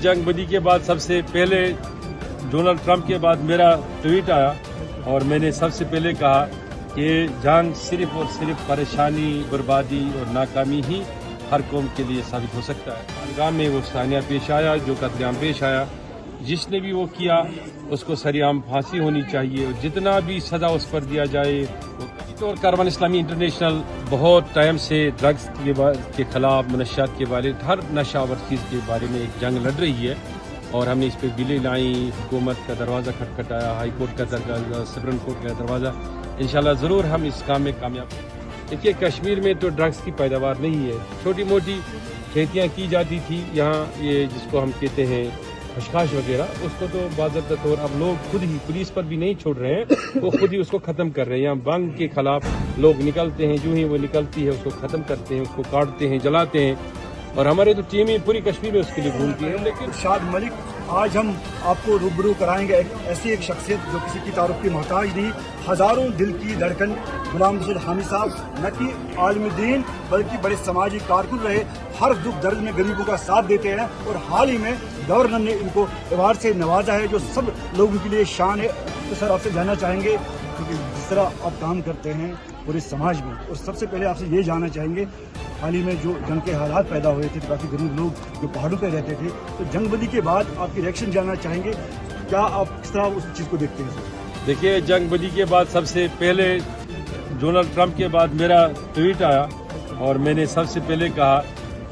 जंग बदी के बाद सबसे पहले डोनाल्ड ट्रंप के बाद मेरा ट्वीट आया और मैंने सबसे पहले कहा कि जंग सिर्फ और सिर्फ परेशानी, बर्बादी और नाकामी ही हर कौम के लिए साबित हो सकता है। पहलगाम में वो सानिया पेश आया, जो कत्लेआम पेश आया, जिसने भी वो किया उसको सरेआम फांसी होनी चाहिए और जितना भी सज़ा उस पर दिया जाए वो। और कारवान इस्लामी इंटरनेशनल बहुत टाइम से ड्रग्स के खिलाफ, मनशियात के बारे, हर नशावर चीज़ के बारे में एक जंग लड़ रही है और हमने इस पर बिलें लाई, हुकूमत का दरवाज़ा खटखटाया, हाई कोर्ट का दरवाज़ा, सुप्रीम कोर्ट का दरवाज़ा। इंशाल्लाह ज़रूर हम इस काम में कामयाब। देखिए, कश्मीर में तो ड्रग्स की पैदावार नहीं है, छोटी मोटी खेतियाँ की जाती थी यहाँ, ये जिसको हम कहते हैं खशखाश वगैरह, उसको तो बाज़ाब्ता तौर अब लोग खुद ही, पुलिस पर भी नहीं छोड़ रहे हैं, वो खुद ही उसको ख़त्म कर रहे हैं। यहाँ बंग के खिलाफ लोग निकलते हैं, जो ही वो निकलती है उसको ख़त्म करते हैं, उसको काटते हैं, जलाते हैं और हमारे तो टीम ही पूरी कश्मीर में उसके लिए घूमती है। लेकिन इरशाद मलिक, आज हम आपको रूबरू कराएंगे ऐसी एक शख्सियत जो किसी की तारुफ की मोहताज नहीं, हज़ारों दिल की धड़कन गुलाम रसूल हामिद साहब, न कि आलिम दीन बल्कि बड़े समाजी कारकुन रहे, हर दुख दर्द में गरीबों का साथ देते हैं और हाल ही में गवर्नर ने इनको अवार्ड से नवाजा है जो सब लोगों के लिए शान है। तो सर, आपसे जानना चाहेंगे क्योंकि जिस तरह आप काम करते हैं पूरे समाज में, और सबसे पहले आपसे ये जानना चाहेंगे, हाल ही में जो जंग के हालात पैदा हुए थे, काफ़ी गरीब लोग जो पहाड़ों पर रहते थे, तो जंग बदी के बाद आपकी रिएक्शन जानना चाहेंगे, क्या आप किस तरह उस चीज़ को देखते हैं? देखिए, जंग बदी के बाद सबसे पहले डोनाल्ड ट्रंप के बाद मेरा ट्वीट आया और मैंने सबसे पहले कहा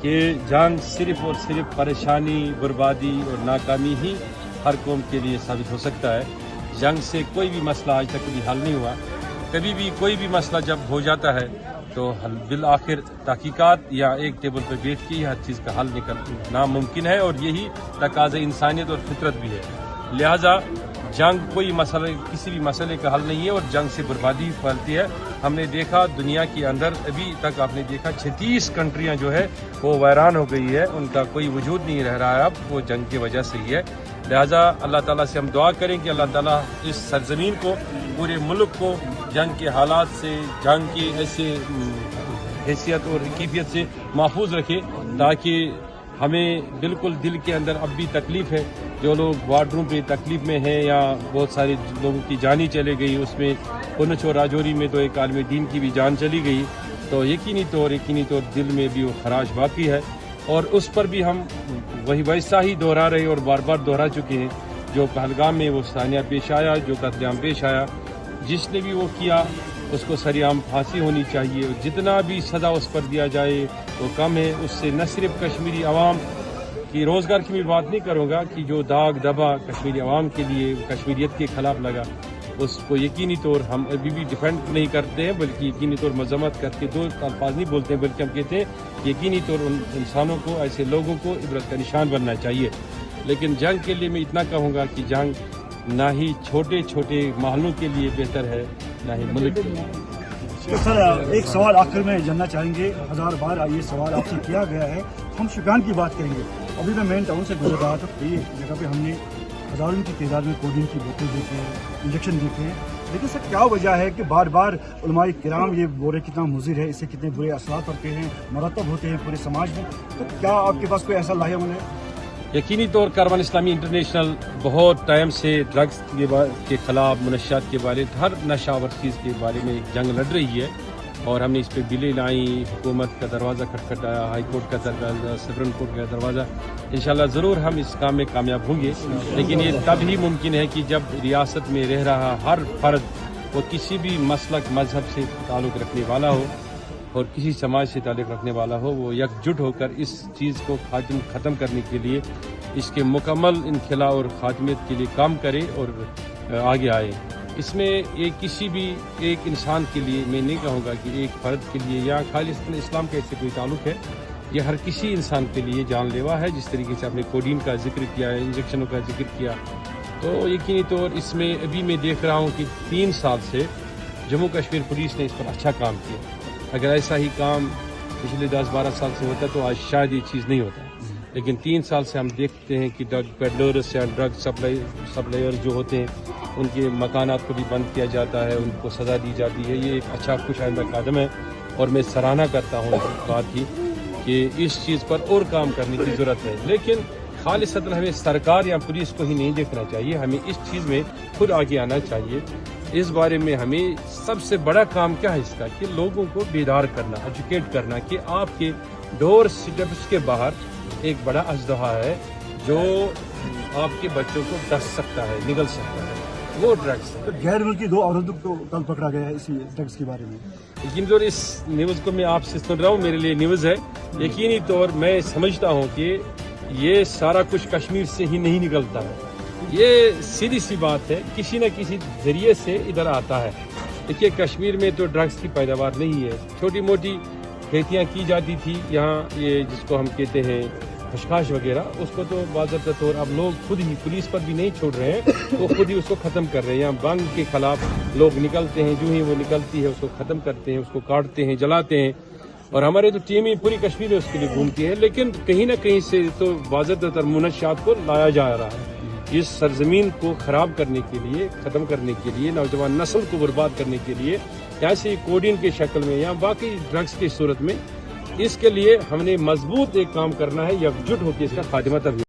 कि जंग सिर्फ और सिर्फ परेशानी, बर्बादी और नाकामी ही हर कौम के लिए साबित हो सकता है। जंग से कोई भी मसला आज तक कभी हल नहीं हुआ। कभी भी कोई भी मसला जब हो जाता है तो बिल आखिर तहकीकात या एक टेबल पर बैठ के हर चीज़ का हल निकलना मुमकिन है और यही तकाज़ा इंसानियत और फितरत भी है। लिहाजा जंग कोई मसला, किसी भी मसले का हल नहीं है और जंग से बर्बादी फैलती है। हमने देखा दुनिया के अंदर अभी तक आपने देखा 36 कंट्रियां जो है वो वैरान हो गई है, उनका कोई वजूद नहीं रह रहा है अब, वो जंग की वजह से ही है। लिहाजा अल्लाह ताला से हम दुआ करें कि अल्लाह ताला इस सरजमीन को, पूरे मुल्क को जंग के हालात से, जंग की ऐसे हैसियत और कैफियत से महफूज रखे ताकि हमें बिल्कुल दिल के अंदर अब भी तकलीफ़ है। जो लोग वार्डरूम पे तकलीफ़ में हैं या बहुत सारे लोगों की जान ही चले गई, उसमें पुंछ और राजौरी में तो एक आलिम दीन की भी जान चली गई, तो यकीनी तौर दिल में भी वो खराश बाकी है और उस पर भी हम वही वैसा ही दोहरा रहे और बार बार दोहरा चुके हैं। जो पहलगाम में वो सानिया पेश आया, जो कत्लेआम पेश आया, जिसने भी वो किया उसको सरेआम फांसी होनी चाहिए और जितना भी सज़ा उस पर दिया जाए वो कम है। उससे न सिर्फ कश्मीरी अवाम की रोज़गार की मैं बात नहीं करूँगा कि जो दाग दबा कश्मीरी अवाम के लिए कश्मीरियत के ख़िलाफ़ लगा, उसको यकीनी तौर हम अभी भी डिफेंड नहीं करते हैं, बल्कि यकीनी तौर मजम्मत करके दो अल्फाज नहीं बोलते हैं, बल्कि हम कहते हैं यकीनी तौर उन इंसानों को, ऐसे लोगों को इबरत का निशान बनना चाहिए। लेकिन जंग के लिए मैं इतना कहूँगा कि जंग ना ही छोटे छोटे महलों के लिए बेहतर है, ना ही मुल्क के लिए। तो सर, एक सवाल आखिर में जानना चाहेंगे, 1000 बार ये सवाल आपसे किया गया है, हम शुपियान की बात करेंगे। अभी मैं मेन टाउन से गुजर रहा था, तो ये जगह पे हमने हज़ारों की तादाद में कोडिन की बोतल देखे हैं, इंजेक्शन देखे हैं, लेकिन सर क्या वजह है कि बार बार उलमाए किराम ये बोल रहे कितना मुज़िर है, इससे कितने बुरे असरात पड़ते हैं, मरतब होते हैं पूरे समाज में, तो क्या आपके पास कोई ऐसा लाहेमंद है? यकीनी तौर कारवान इस्लामी इंटरनेशनल बहुत टाइम से ड्रग्स के खिलाफ, मनशियात के बारे, हर नशावर चीज़ के बारे में एक जंग लड़ रही है और हमने इस पर बिलें लाई, हुकूमत का दरवाज़ा खटखटाया, हाई कोर्ट का दरवाज़ा, सुप्रीम कोर्ट का दरवाज़ा। इंशाल्लाह ज़रूर हम इस काम में कामयाब होंगे, लेकिन ये तब ही मुमकिन है कि जब रियासत में रह रहा हर फर्द वो किसी भी मसलक, मजहब से ताल्लुक़ रखने वाला हो और किसी समाज से ताल्लुक़ रखने वाला हो, वो एकजुट होकर इस चीज़ को ख़त्म करने के लिए, इसके मुकम्मल इनखिला और ख़ात्मियत के लिए काम करे और आगे आए। इसमें एक किसी भी एक इंसान के लिए मैं नहीं कहूँगा कि एक फ़र्द के लिए या खाली इस्लाम का इससे कोई ताल्लुक़ है, ये हर किसी इंसान के लिए जानलेवा है। जिस तरीके से आपने कोडीन का जिक्र किया है, इंजेक्शनों का जिक्र किया, तो यकीनी तौर इसमें अभी मैं देख रहा हूँ कि 3 साल से जम्मू कश्मीर पुलिस ने इस पर अच्छा काम किया। अगर ऐसा ही काम पिछले 10-12 साल से होता तो आज शायद ये चीज़ नहीं होता, लेकिन 3 साल से हम देखते हैं कि ड्रग पेडलर्स या ड्रग सप्लायर जो होते हैं उनके मकानात को भी बंद किया जाता है, उनको सज़ा दी जाती है। ये एक अच्छा खुश आइंदा कदम है और मैं सराहना करता हूँ इस बात की कि इस चीज़ पर और काम करने की ज़रूरत है। लेकिन खालिसतन हमें सरकार या पुलिस को ही नहीं देखना चाहिए, हमें इस चीज़ में खुद आगे आना चाहिए। इस बारे में हमें सबसे बड़ा काम क्या है इसका कि लोगों को बेदार करना, एजुकेट करना कि आपके डोर स्टेप्स के बाहर एक बड़ा अजदहा है जो आपके बच्चों को डस सकता है, निगल सकता है, वो ड्रग्स है। तो गैर मुल्की 2 अवरोधक को कल पकड़ा गया है इसी ड्रग्स के बारे में। यकीन तौर इस न्यूज़ को मैं आपसे सुन रहा हूँ, मेरे लिए न्यूज़ है। यकीनी तौर मैं समझता हूँ कि ये सारा कुछ कश्मीर से ही नहीं निकलता है, ये सीधी सी बात है, किसी न किसी जरिए से इधर आता है। देखिए कश्मीर में तो ड्रग्स की पैदावार नहीं है, छोटी मोटी खेतियाँ की जाती थी यहाँ, ये जिसको हम कहते हैं खशखाश वगैरह, उसको तो बाज़ाब्ता तौर अब लोग खुद ही, पुलिस पर भी नहीं छोड़ रहे हैं, वो खुद ही उसको ख़त्म कर रहे हैं। यहाँ बांग के खिलाफ लोग निकलते हैं, जो ही वो निकलती है उसको ख़त्म करते हैं, उसको काटते हैं, जलाते हैं, और हमारे तो टीम ही पूरी कश्मीर में उसके लिए घूमती है। लेकिन कहीं ना कहीं से तो बाज़ाब्ता मुनशियात को लाया जा रहा है इस सरजमीन को ख़राब करने के लिए, ख़त्म करने के लिए, नौजवान नस्ल को बर्बाद करने के लिए, ऐसे कोडिन की शक्ल में या बाकी ड्रग्स की सूरत में। इसके लिए हमने मजबूत एक काम करना है, एकजुट होकर इसका खात्मा तभी